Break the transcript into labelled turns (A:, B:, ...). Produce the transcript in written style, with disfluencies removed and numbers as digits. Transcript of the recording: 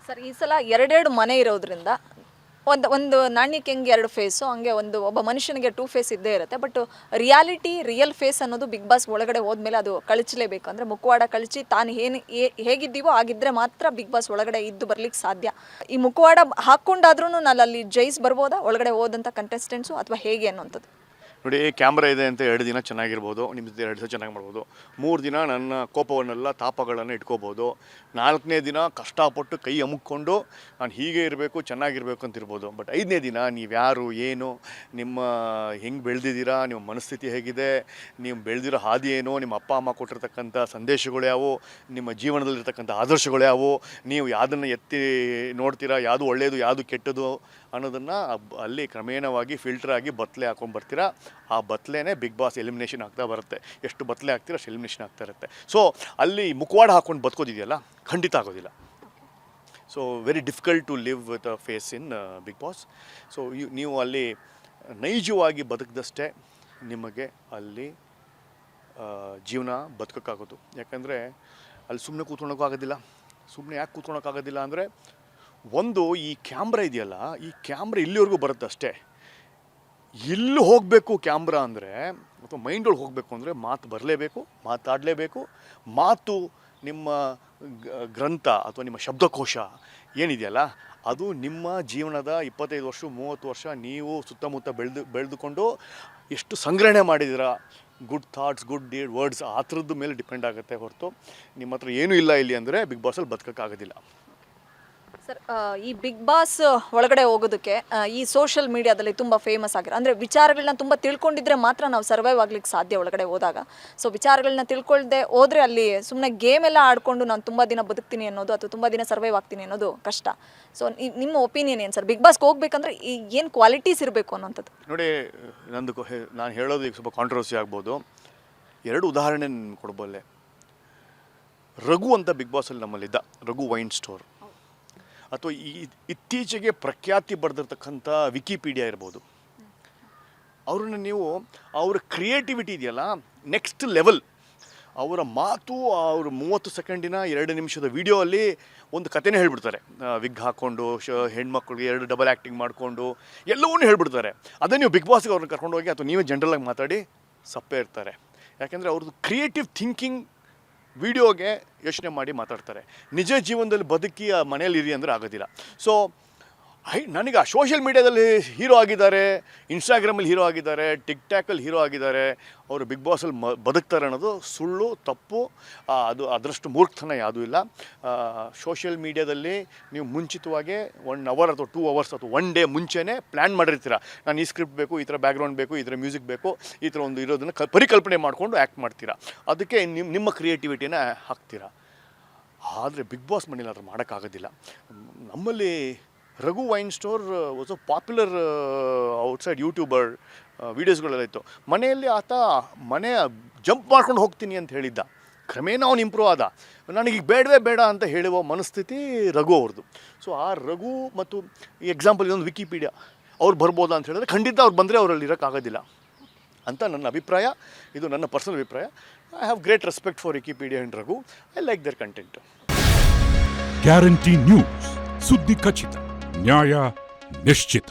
A: Sir ಈ ಸಲ ಎರಡೆರಡು ಮನೆ ಇರೋದ್ರಿಂದ ಒಂದು ನಾಣ್ಯಕ್ಕೆ ಹೆಂಗೆ ಎರಡು ಫೇಸು ಹಂಗೆ ಒಬ್ಬ ಮನುಷ್ಯನಿಗೆ ಟೂ ಫೇಸ್ ಇದ್ದೇ ಇರುತ್ತೆ. ಬಟ್ ರಿಯಲ್ ಫೇಸ್ ಅನ್ನೋದು ಬಿಗ್ ಬಾಸ್ ಒಳಗಡೆ ಹೋದ್ಮೇಲೆ ಅದು ಕಳಚಲೇಬೇಕು. ಅಂದರೆ ಮುಖವಾಡ ಕಳಚಿ ತಾನು ಹೇಗಿದ್ದೀವೋ ಆಗಿದ್ದರೆ ಮಾತ್ರ ಬಿಗ್ ಬಾಸ್ ಒಳಗಡೆ ಇದ್ದು ಬರ್ಲಿಕ್ಕೆ ಸಾಧ್ಯ. ಈ ಮುಖವಾಡ ಹಾಕ್ಕೊಂಡಾದ್ರೂ ನಾನು ಅಲ್ಲಿ ಜೈಸ್ ಬರ್ಬೋದಾ ಒಳಗಡೆ ಹೋದಂಥ ಕಂಟೆಸ್ಟೆಂಟ್ಸು ಅಥವಾ ಹೇಗೆ ಅನ್ನೋಂಥದ್ದು?
B: ನೋಡಿ, ಕ್ಯಾಮ್ರಾ ಇದೆ ಅಂತ 2 ದಿನ ಚೆನ್ನಾಗಿರ್ಬೋದು, ನಿಮ್ಮ ಜೊತೆ 2 ದಿವಸ ಚೆನ್ನಾಗಿ ಮಾಡ್ಬೋದು. 3 ದಿನ ನನ್ನ ಕೋಪವನ್ನೆಲ್ಲ ತಾಪಗಳನ್ನು ಇಟ್ಕೋಬೋದು. 4ನೇ ದಿನ ಕಷ್ಟಪಟ್ಟು ಕೈ ಅಮುಕ್ಕೊಂಡು ನಾನು ಹೀಗೆ ಇರಬೇಕು, ಚೆನ್ನಾಗಿರಬೇಕು ಅಂತಿರ್ಬೋದು. ಬಟ್ 5ನೇ ದಿನ ನೀವ್ಯಾರು, ಏನು, ನಿಮ್ಮ ಹೆಂಗೆ ಬೆಳೆದಿದ್ದೀರಾ, ನಿಮ್ಮ ಮನಸ್ಥಿತಿ ಹೇಗಿದೆ, ನೀವು ಬೆಳೆದಿರೋ ಹಾದಿ ಏನು, ನಿಮ್ಮ ಅಪ್ಪ ಅಮ್ಮ ಕೊಟ್ಟಿರ್ತಕ್ಕಂಥ ಸಂದೇಶಗಳು ಯಾವುವು, ನಿಮ್ಮ ಜೀವನದಲ್ಲಿರ್ತಕ್ಕಂಥ ಆದರ್ಶಗಳು ಯಾವುವು, ನೀವು ಯಾವುದನ್ನು ಎತ್ತಿ ನೋಡ್ತೀರಾ, ಯಾವುದು ಒಳ್ಳೆಯದು ಯಾವುದು ಕೆಟ್ಟದು ಅನ್ನೋದನ್ನು ಅಲ್ಲಿ ಕ್ರಮೇಣವಾಗಿ ಫಿಲ್ಟರ್ ಆಗಿ ಬತ್ತಲೆ ಹಾಕೊಂಡು ಬರ್ತೀರಾ. ಆ ಬತ್ತಲೆನೇ ಬಿಗ್ ಬಾಸ್ ಎಲಿಮಿನೇಷನ್ ಆಗ್ತಾ ಬರುತ್ತೆ. ಎಷ್ಟು ಬತ್ತಲೆ ಹಾಕ್ತೀರಾ ಅಷ್ಟು ಎಲಿಮಿನೇಷನ್ ಆಗ್ತಾ ಇರುತ್ತೆ. ಸೊ ಅಲ್ಲಿ ಮುಖವಾಡ ಹಾಕ್ಕೊಂಡು ಬದುಕೋದಿದೆಯಲ್ಲ, ಖಂಡಿತ ಆಗೋದಿಲ್ಲ. So very difficult to live with a face in Bigg Boss. So ನೀವು ಅಲ್ಲಿ ನೈಜವಾಗಿ ಬದುಕಿದಷ್ಟೇ ನಿಮಗೆ ಅಲ್ಲಿ ಜೀವನ ಬದುಕೋಕ್ಕಾಗೋದು. ಯಾಕಂದರೆ ಅಲ್ಲಿ ಸುಮ್ಮನೆ ಕೂತ್ಕೊಳ್ಳೋಕ್ಕಾಗೋದಿಲ್ಲ. ಸುಮ್ಮನೆ ಯಾಕೆ ಕೂತ್ಕೊಳ್ಳೋಕ್ಕಾಗೋದಿಲ್ಲ ಅಂದರೆ, ಒಂದು ಈ ಕ್ಯಾಮ್ರಾ ಇದೆಯಲ್ಲ, ಈ ಕ್ಯಾಮ್ರಾ ಇಲ್ಲಿವರೆಗೂ ಬರುತ್ತೆ ಅಷ್ಟೇ. ಇಲ್ಲಿ ಹೋಗಬೇಕು ಕ್ಯಾಮ್ರಾ ಅಂದರೆ, ಅಥವಾ ಮೈಂಡೊಳಗೆ ಹೋಗಬೇಕು ಅಂದರೆ ಮಾತು ಬರಲೇಬೇಕು, ಮಾತಾಡಲೇಬೇಕು. ಮಾತು ನಿಮ್ಮ ಗ್ರಂಥ ಅಥವಾ ನಿಮ್ಮ ಶಬ್ದಕೋಶ ಏನಿದೆಯಲ್ಲ, ಅದು ನಿಮ್ಮ ಜೀವನದ 25 ವರ್ಷ 30 ವರ್ಷ ನೀವು ಸುತ್ತಮುತ್ತ ಬೆಳೆದುಕೊಂಡು ಎಷ್ಟು ಸಂಗ್ರಹಣೆ ಮಾಡಿದ್ದೀರಾ, good thoughts, good deed, words, ಆ ಥರದ್ದು ಮೇಲೆ ಡಿಪೆಂಡ್ ಆಗುತ್ತೆ ಹೊರತು ನಿಮ್ಮ ಹತ್ರ ಏನೂ ಇಲ್ಲ ಇಲ್ಲಿ ಅಂದರೆ ಬಿಗ್ ಬಾಸಲ್ಲಿ ಬದುಕೋಕ್ಕಾಗೋದಿಲ್ಲ.
A: ಸರ್ ಈ ಬಿಗ್ ಬಾಸ್ ಒಳಗಡೆ ಹೋಗೋದಕ್ಕೆ ಈ ಸೋಷಿಯಲ್ ಮೀಡಿಯಾದಲ್ಲಿ ತುಂಬ ಫೇಮಸ್ ಆಗಿರೋ ಅಂದರೆ ವಿಚಾರಗಳನ್ನ ತುಂಬ ತಿಳ್ಕೊಂಡಿದ್ರೆ ಮಾತ್ರ ನಾವು ಸರ್ವೈವ್ ಆಗ್ಲಿಕ್ಕೆ ಸಾಧ್ಯ ಒಳಗಡೆ ಹೋದಾಗ. ಸೊ ವಿಚಾರಗಳನ್ನ ತಿಳ್ಕೊಳ್ದೆ ಹೋದರೆ ಅಲ್ಲಿ ಸುಮ್ಮನೆ ಗೇಮ್ ಎಲ್ಲ ಆಡಿಕೊಂಡು ನಾನು ತುಂಬ ದಿನ ಬದುಕ್ತೀನಿ ಅನ್ನೋದು ಅಥವಾ ತುಂಬ ದಿನ ಸರ್ವೈವ್ ಆಗ್ತೀನಿ ಅನ್ನೋದು ಕಷ್ಟ. ಸೊ ನಿಮ್ಮ ಒಪಿನಿಯನ್ ಏನು ಸರ್? ಬಿಗ್ ಬಾಸ್ಗೆ ಹೋಗ್ಬೇಕಂದ್ರೆ ಏನು ಕ್ವಾಲಿಟೀಸ್ ಇರಬೇಕು ಅನ್ನೋಂಥದ್ದು?
B: ನೋಡಿ, ನಾನು ಹೇಳೋದು ಈಗ ಸ್ವಲ್ಪ ಕಾಂಟ್ರವರ್ಸಿ ಆಗ್ಬೋದು. 2 ಉದಾಹರಣೆ ಕೊಡಬಲ್ಲೆ. ರಘು ಅಂತ ಬಿಗ್ ಬಾಸಲ್ಲಿ ನಮ್ಮಲ್ಲಿದ್ದ, ರಘು ವೈನ್ ಸ್ಟೋರ್, ಅಥವಾ ಇತ್ತೀಚೆಗೆ ಪ್ರಖ್ಯಾತಿ ಪಡೆದಿರ್ತಕ್ಕಂಥ ವಿಕಿಪೀಡಿಯಾ ಇರ್ಬೋದು. ಅವ್ರನ್ನ ನೀವು, ಅವರ ಕ್ರಿಯೇಟಿವಿಟಿ ಇದೆಯಲ್ಲ ನೆಕ್ಸ್ಟ್ ಲೆವೆಲ್. ಅವರ ಮಾತು, ಅವರು 30 ಸೆಕೆಂಡಿನ 2 ನಿಮಿಷದ ವಿಡಿಯೋ ಅಲ್ಲಿ ಒಂದು ಕಥೆನೇ ಹೇಳ್ಬಿಡ್ತಾರೆ. ವಿಗ್ ಹಾಕ್ಕೊಂಡು ಹೆಣ್ಮಕ್ಳಿಗೆ 2 ಡಬಲ್ ಆ್ಯಕ್ಟಿಂಗ್ ಮಾಡಿಕೊಂಡು ಎಲ್ಲವನ್ನೂ ಹೇಳ್ಬಿಡ್ತಾರೆ. ಅದೇ ನೀವು ಬಿಗ್ ಬಾಸ್ಗೆ ಅವ್ರನ್ನ ಕರ್ಕೊಂಡೋಗಿ ಅಥವಾ ನೀವೇ ಜನರಲಾಗಿ ಮಾತಾಡಿ ಸಪ್ಪೆ ಇರ್ತಾರೆ. ಯಾಕೆಂದರೆ ಅವ್ರದ್ದು ಕ್ರಿಯೇಟಿವ್ ಥಿಂಕಿಂಗ್ ವಿಡಿಯೋಗೆ ಯೋಚನೆ ಮಾಡಿ ಮಾತಾಡ್ತಾರೆ. ನಿಜ ಜೀವನದಲ್ಲಿ ಬದುಕಿ ಆ ಮನೇಲಿ ಇರಿ ಅಂದರೆ ಆಗೋದಿಲ್ಲ. ಸೊ ನನಗೆ ಆ ಸೋಷಿಯಲ್ ಮೀಡ್ಯಾದಲ್ಲಿ ಹೀರೋ ಆಗಿದ್ದಾರೆ, ಇನ್ಸ್ಟಾಗ್ರಾಮಲ್ಲಿ ಹೀರೋ ಆಗಿದ್ದಾರೆ, ಟಿಕ್ಟಾಕಲ್ಲಿ ಹೀರೋ ಆಗಿದ್ದಾರೆ, ಅವರು ಬಿಗ್ ಬಾಸಲ್ಲಿ ಬದುಕ್ತಾರೆ ಅನ್ನೋದು ಸುಳ್ಳು, ತಪ್ಪು. ಅದು ಅದರಷ್ಟು ಮೂರ್ಖತನ ಯಾವುದೂ ಇಲ್ಲ. ಸೋಷಿಯಲ್ ಮೀಡ್ಯಾದಲ್ಲಿ ನೀವು ಮುಂಚಿತವಾಗಿ 1 ಅವರ್ ಅಥವಾ 2 ಅವರ್ಸ್ ಅಥವಾ 1 ಡೇ ಮುಂಚೆನೇ ಪ್ಲ್ಯಾನ್ ಮಾಡಿರ್ತೀರ. ನಾನು ಈ ಸ್ಕ್ರಿಪ್ಟ್ ಬೇಕು, ಈ ಥರ ಬ್ಯಾಕ್ಗ್ರೌಂಡ್ ಬೇಕು, ಈ ಥರ ಮ್ಯೂಸಿಕ್ ಬೇಕು, ಈ ಥರ ಒಂದು ಇರೋದನ್ನು ಪರಿಕಲ್ಪನೆ ಮಾಡಿಕೊಂಡು ಆ್ಯಕ್ಟ್ ಮಾಡ್ತೀರಾ. ಅದಕ್ಕೆ ನಿಮ್ಮ ಕ್ರಿಯೇಟಿವಿಟಿನ ಹಾಕ್ತೀರಾ. ಆದರೆ ಬಿಗ್ ಬಾಸ್ ಮನೇಲಿ ಅದ್ರ ಮಾಡೋಕ್ಕಾಗೋದಿಲ್ಲ. ನಮ್ಮಲ್ಲಿ Raghu wine store was a popular outside YouTuber. ವೀಡಿಯೋಸ್ಗಳೆಲ್ಲ ಇತ್ತು. ಮನೆಯಲ್ಲಿ ಆತ ಮನೆ ಜಂಪ್ ಮಾಡ್ಕೊಂಡು ಹೋಗ್ತೀನಿ ಅಂತ ಹೇಳಿದ್ದ. ಕ್ರಮೇಣ ಅವನು ಇಂಪ್ರೂವ್ ಆದ. ನನಗೀಗ ಬೇಡವೇ ಬೇಡ ಅಂತ ಹೇಳುವ ಮನಸ್ಥಿತಿ ರಘು ಅವ್ರದ್ದು. ಸೊ ಆ ರಘು ಮತ್ತು ಈ ಎಕ್ಸಾಂಪಲ್ ಇದೊಂದು ವಿಕಿಪೀಡಿಯಾ ಅವ್ರು ಬರ್ಬೋದಾ ಅಂತ ಹೇಳಿದ್ರೆ ಖಂಡಿತ ಅವ್ರು ಬಂದರೆ ಅವರಲ್ಲಿ ಇರೋಕ್ಕಾಗೋದಿಲ್ಲ ಅಂತ ನನ್ನ ಅಭಿಪ್ರಾಯ. ಇದು ನನ್ನ ಪರ್ಸನಲ್ ಅಭಿಪ್ರಾಯ. I have great respect for Wikipedia and Raghu. I like their content.
C: Guarantee news, ಸುದ್ದಿ ಖಚಿತ, ನ್ಯಾಯ ನಿಶ್ಚಿತ.